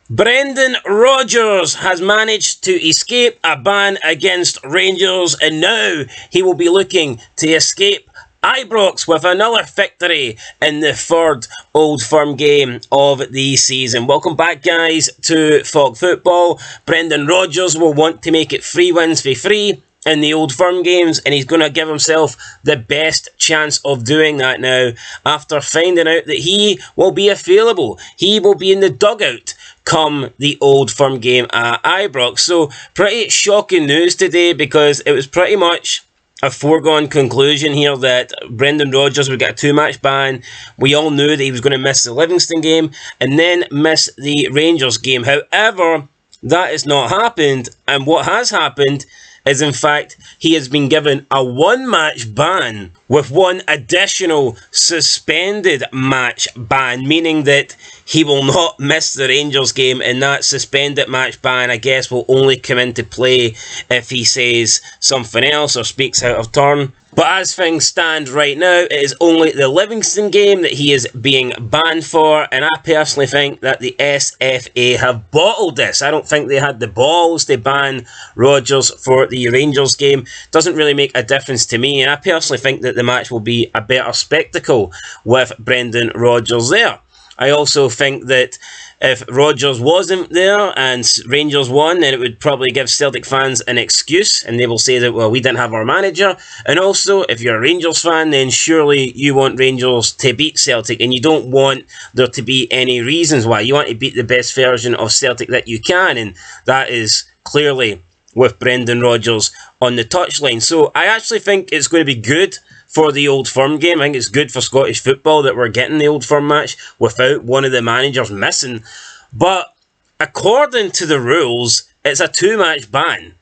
Brendan Rodgers has managed to escape a ban against Rangers, and now he will be looking to escape Ibrox with another victory in the third Old Firm game of the season. Welcome back, guys, to Fog Football. Brendan Rodgers will want to make it 3 wins for free in the Old Firm games, and he's going to give himself the best chance of doing that now after finding out that he will be available. He will be in the dugout come the Old Firm game at Ibrox. So pretty shocking news today, because it was pretty much a foregone conclusion here that Brendan Rodgers would get a 2-match ban. We all knew that he was going to miss the Livingston game and then miss the Rangers game. However, that has not happened, and what has happened is, in fact, he has been given a 1-match ban with one additional suspended match ban, meaning that he will not miss the Rangers game, and that suspended match ban, I guess, will only come into play if he says something else or speaks out of turn. But as things stand right now, it is only the Livingston game that he is being banned for, and I personally think that the SFA have bottled this. I don't think they had the balls to ban Rodgers for the Rangers game. Doesn't really make a difference to me, and I personally think that the match will be a better spectacle with Brendan Rodgers there. I also think that if Rodgers wasn't there and Rangers won, then it would probably give Celtic fans an excuse, and they will say that, well, we didn't have our manager. And also, if you're a Rangers fan, then surely you want Rangers to beat Celtic, and you don't want there to be any reasons why. You want to beat the best version of Celtic that you can, and that is clearly with Brendan Rodgers on the touchline. So I actually think it's going to be good for the Old Firm game. I think it's good for Scottish football that we're getting the Old Firm match without one of the managers missing. But according to the rules, it's a 2-match ban.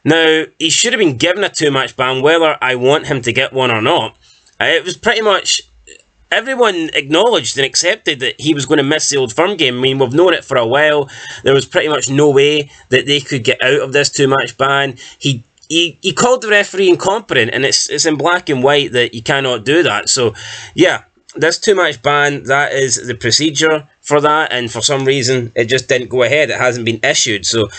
Now, he should have been given a 2-match ban, whether I want him to get one or not. It was pretty much everyone acknowledged and accepted that he was going to miss the Old Firm game. I mean, we've known it for a while. There was pretty much no way that they could get out of this 2-match ban. He called the referee incompetent, and it's in black and white that you cannot do that. So, yeah, this 2-match ban, that is the procedure for that, and for some reason it just didn't go ahead. It hasn't been issued. So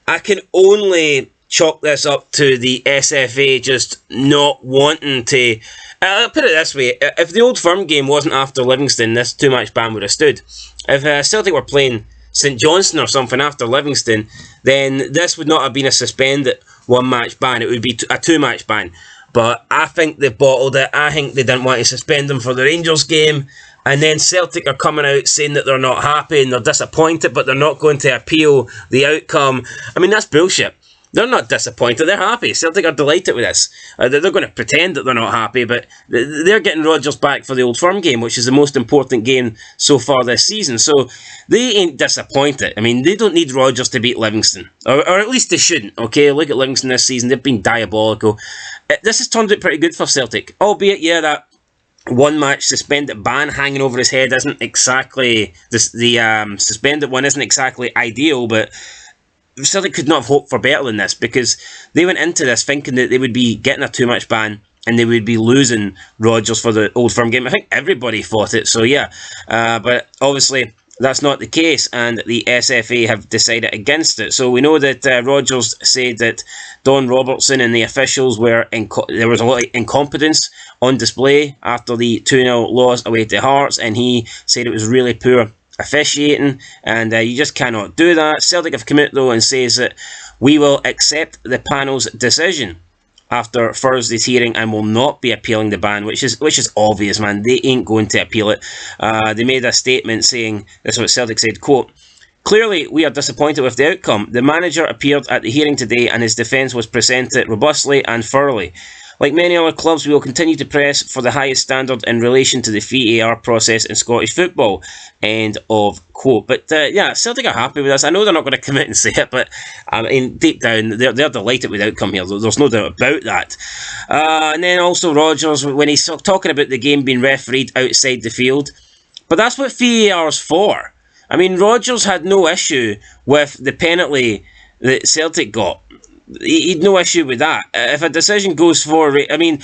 I can only chalk this up to the SFA just not wanting to. I'll put it this way: if the Old Firm game wasn't after Livingston, this 2-match ban would have stood. If Celtic were playing St Johnstone or something after Livingston, then this would not have been a suspended 1-match ban. It would be a 2-match ban. But I think they bottled it. I think they didn't want to suspend them for the Rangers game. And then Celtic are coming out saying that they're not happy and they're disappointed, but they're not going to appeal the outcome. I mean, that's bullshit. They're not disappointed, they're happy. Celtic are delighted with this. They're going to pretend that they're not happy, but they're getting Rodgers back for the Old Firm game, which is the most important game so far this season. So they ain't disappointed. I mean, they don't need Rodgers to beat Livingston. Or at least they shouldn't, okay? Look at Livingston this season, they've been diabolical. This has turned out pretty good for Celtic. Albeit, yeah, that 1-match suspended ban hanging over his head isn't exactly... The suspended one isn't exactly ideal, but Celtic could not have hoped for better than this, because they went into this thinking that they would be getting a 2-match ban and they would be losing Rodgers for the Old Firm game. I think everybody thought it, so yeah. But obviously that's not the case, and the SFA have decided against it. So we know that Rodgers said that Don Robertson and the officials were there was a lot of incompetence on display after the 2-0 loss away to Hearts, and he said it was really poor officiating, and you just cannot do that. Celtic have come out though and says that we will accept the panel's decision after Thursday's hearing and will not be appealing the ban, which is obvious, man. They ain't going to appeal it. They made a statement saying, this is what Celtic said, quote, "Clearly, we are disappointed with the outcome. The manager appeared at the hearing today and his defence was presented robustly and thoroughly. Like many other clubs, we will continue to press for the highest standard in relation to the VAR process in Scottish football." End of quote. But yeah, Celtic are happy with this. I know they're not going to come out and say it, but I mean, deep down, they're delighted with the outcome here. There's no doubt about that. And then also Rodgers, when he's talking about the game being refereed outside the field, but that's what VAR is for. I mean, Rodgers had no issue with the penalty that Celtic got. He'd no issue with that. If a decision goes for... I mean,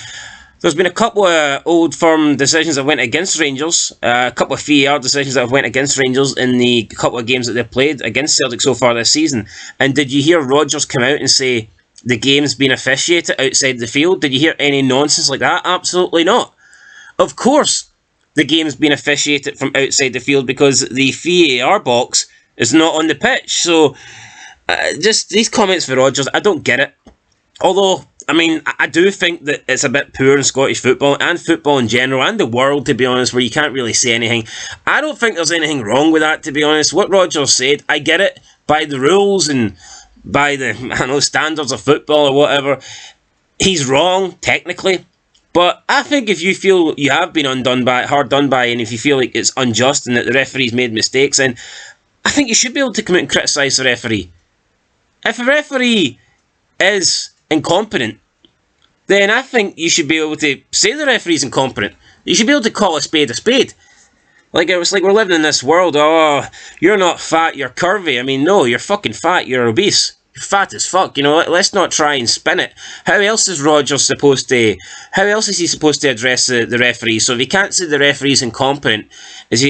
There's been a couple of old firm decisions that went against Rangers, a couple of VAR decisions that have went against Rangers in the couple of games that they've played against Celtic so far this season. And did you hear Rodgers come out and say the game's been officiated outside the field? Did you hear any nonsense like that? Absolutely not. Of course, the game's been officiated from outside the field because the VAR box is not on the pitch. So, just these comments for Rodgers, I don't get it. Although, I mean, I do think that it's a bit poor in Scottish football and football in general and the world, to be honest, where you can't really say anything. I don't think there's anything wrong with that, to be honest. What Rodgers said, I get it, by the rules and by the, standards of football or whatever. He's wrong, technically. But I think if you feel you have been hard done by, and if you feel like it's unjust and that the referee's made mistakes, then I think you should be able to come out and criticise the referee. If a referee is incompetent, then I think you should be able to say the referee's incompetent. You should be able to call a spade a spade. Like, it was like we're living in this world, oh, you're not fat, you're curvy. I mean, no, you're fucking fat, you're obese. You're fat as fuck, let's not try and spin it. How else is Rodgers supposed to address the referee? So if he can't say the referee's incompetent,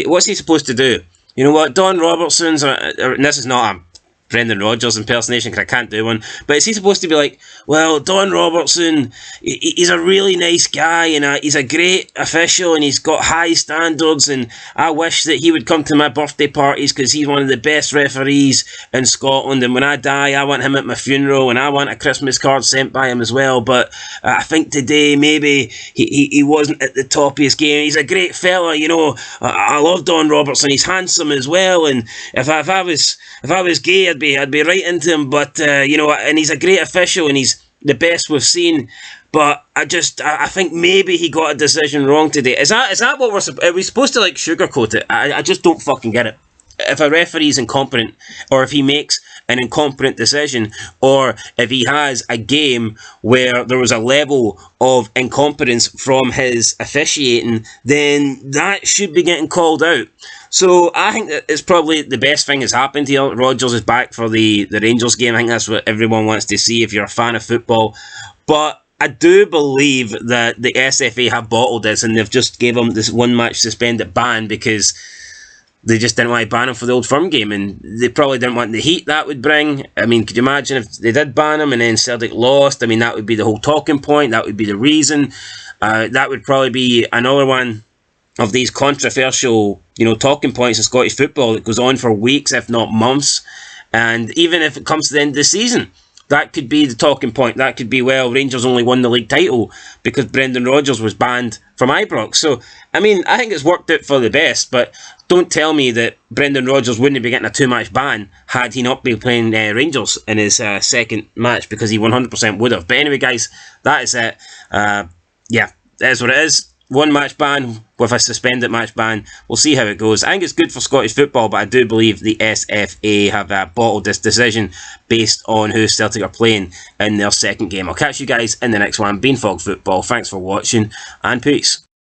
what's he supposed to do? You know what, Don Robertson's, and this is not a Brendan Rodgers impersonation because I can't do one, but is he supposed to be like, well, Don Robertson, he's a really nice guy and he's a great official and he's got high standards, and I wish that he would come to my birthday parties because he's one of the best referees in Scotland, and when I die I want him at my funeral and I want a Christmas card sent by him as well, but I think today maybe he wasn't at the top of his game. He's a great fella, I love Don Robertson, he's handsome as well, and if I was gay I'd be right into him, but and he's a great official and he's the best we've seen, but I think maybe he got a decision wrong today. Is that what are we supposed to sugarcoat it? I just don't fucking get it. If a referee's incompetent, or if he makes an incompetent decision, or if he has a game where there was a level of incompetence from his officiating, then that should be getting called out. So I think that it's probably the best thing that's happened here. Rodgers is back for the Rangers game. I think that's what everyone wants to see if you're a fan of football. But I do believe that the SFA have bottled this and they've just gave him this one match suspended ban because they just didn't want to ban him for the Old Firm game, and they probably didn't want the heat that would bring. I mean, could you imagine if they did ban him and then Celtic lost? I mean, that would be the whole talking point. That would be the reason. That would probably be another one of these controversial, talking points in Scottish football that goes on for weeks, if not months. And even if it comes to the end of the season, that could be the talking point. That could be, well, Rangers only won the league title because Brendan Rodgers was banned from Ibrox. So, I mean, I think it's worked out for the best, but don't tell me that Brendan Rodgers wouldn't be getting a 2-match ban had he not been playing Rangers in his second match, because he 100% would have. But anyway, guys, that is it. Yeah, that is what it is. 1-match ban with a suspended match ban. We'll see how it goes. I think it's good for Scottish football, but I do believe the SFA have bottled this decision based on who Celtic are playing in their second game. I'll catch you guys in the next one. Beanfog Football. Thanks for watching and peace.